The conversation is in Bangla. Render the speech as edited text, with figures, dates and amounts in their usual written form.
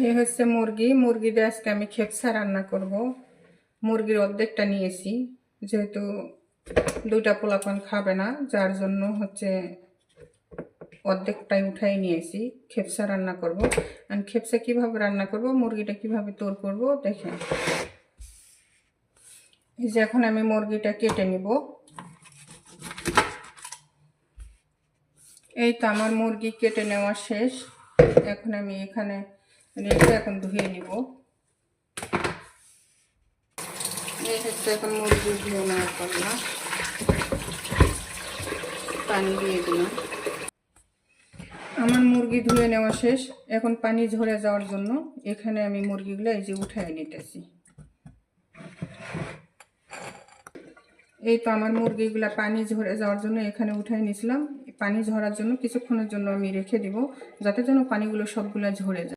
এই হচ্ছে মুরগি। মুরগি দিয়ে আজকে আমি খেপসা রান্না করব। মুরগির অর্ধেকটা নিয়েছি, যেহেতু দুইটা পোলাপান খাবে না, যার জন্য হচ্ছে অর্ধেকটাই উঠাই নিয়েছি। খেপসা রান্না করব। আর খেপসা কিভাবে রান্না করব, মুরগিটা কিভাবে তৈরি করব দেখেন। এই যে এখন আমি মুরগিটা কেটে নিব। এই তো আমার মুরগি কেটে নেওয়া শেষ। এখন আমি এখানে রেখে এখন ধুয়ে নিব। এই হচ্ছে এখন মুরগি ধুয়ে নেওয়ার পালা। পানি দিয়ে দিলাম। আমার মুরগি ধুয়ে নেওয়া শেষ। এখন পানি ঝরে যাওয়ার জন্য এখানে আমি মুরগিগুলো এই যে উঠায় নিতেছি। এই তো আমার মুরগিগুলা পানি ঝরে যাওয়ার জন্য এখানে উঠায় নিয়েছিলাম। পানি ঝরার জন্য কিছুক্ষণের জন্য আমি রেখে দিব, যাতে যেন পানিগুলো সবগুলা ঝরে যায়।